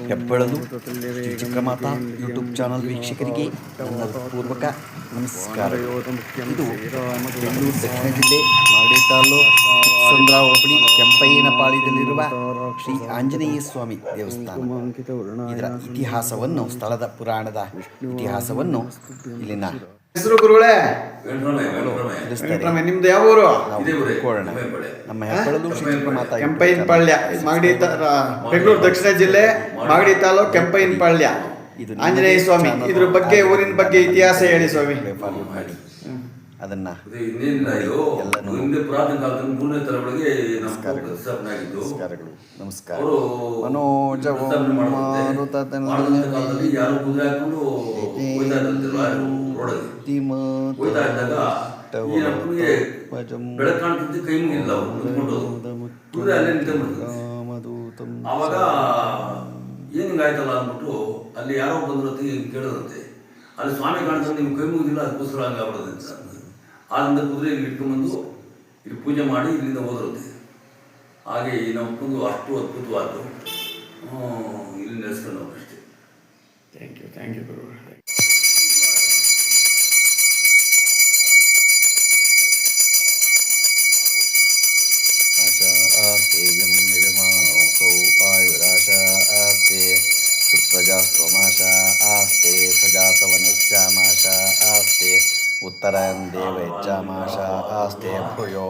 ಹೆಬ್ಬಳಲು Shri Chikkamata YouTube channel ವೀಕ್ಷಕರಿಗೆ ನನ್ನ ಪೂರ್ವಕ ನಮಸ್ಕಾರ. ಇದು ಬೆಂಗಳೂರು ದಕ್ಷಿಣ ಜಿಲ್ಲೆ ಮಾಗಡಿ ತಾಲೂಕು ಸಂದ್ರ ಹೋಬಳಿ ಕೆಂಪಯ್ಯನಪಾಳ್ಯದಲ್ಲಿರುವ ಶ್ರೀ ಆಂಜನೇಯ ಸ್ವಾಮಿ ದೇವಸ್ಥಾನ. ಇದರ ಇತಿಹಾಸವನ್ನು, ಸ್ಥಳದ ಪುರಾಣದ ಇತಿಹಾಸವನ್ನು ಇಲ್ಲಿನ ಹೆಸರು ಗುರುಗಳೇ ನಿಮ್ದು ಯಾವ ಊರು? ನಮ್ಮ ಹೆಬ್ಬಳಲು ಶ್ರೀ ಚಿಕ್ಕಮಾತಾ ಕೆಂಪಯ್ಯನಪಾಳ್ಯ, ಮಾಗಡಿ ಬೆಂಗಳೂರು ದಕ್ಷಿಣ ಜಿಲ್ಲೆ ಮಾಗಡಿ ತಾಲೂಕು ಕೆಂಪಯ್ಯನಪಾಳ್ಯ ಆಂಜನೇಯ ಸ್ವಾಮಿ. ಇದ್ರ ಬಗ್ಗೆ, ಊರಿನ ಬಗ್ಗೆ ಇತಿಹಾಸ ಹೇಳಿ ಸ್ವಾಮಿ. ಅದನ್ನ ನಮಸ್ಕಾರ. ಮನೋಜ ಆವಾಗ ಏನಿಂಗಾಯ್ತಲ್ಲ ಅಂದ್ಬಿಟ್ಟು ಅಲ್ಲಿ ಯಾರೋ ಬಂದ್ರು ಕೇಳದಂತೆ. ಅಲ್ಲಿ ಸ್ವಾಮಿ ಕಾಣಿಸ್ತಾರೆ, ನಿಮ್ಗೆ ಕೈ ಮುಗಿದಿಲ್ಲ, ಅದಕ್ಕೋಸ್ಕರ ಹಂಗೆ ಆಗ್ಬಿಡೋದಂತೆ. ಆದ್ದರಿಂದ ಕುದುರೆ ಇಟ್ಕೊಂಡ್ಬಂದು ಇಲ್ಲಿ ಪೂಜೆ ಮಾಡಿ ಇಲ್ಲಿಂದ ಹೋದ್ರಂತೆ. ಹಾಗೆ ಈ ನಮ್ಮದು ಅಷ್ಟು ಅದ್ಭುತವಾದ್ದು ಇಲ್ಲಿ ನೆಲೆಸ್ಕೊಂಡು ನಾವು ಅಷ್ಟೇ. ಥ್ಯಾಂಕ್ ಯು ಗುರು. ಆಸ್ತೆ ಯಂ ಯಜಮಾನೌ ಆಯುರಾಶಾ ಆಸ್ತೆ ಸುಪ್ರಜಾಸ್ತೋಮಾಶ ಆಸ್ತೆ ಸಜಾತವನಶ್ಚಾಮಾಶ ಆಸ್ತೆ ಉತ್ತರಾಯಣ ದೇವೈಚ್ಚಾಮಾಶ ಆಸ್ತೆ ಭೂಯೋ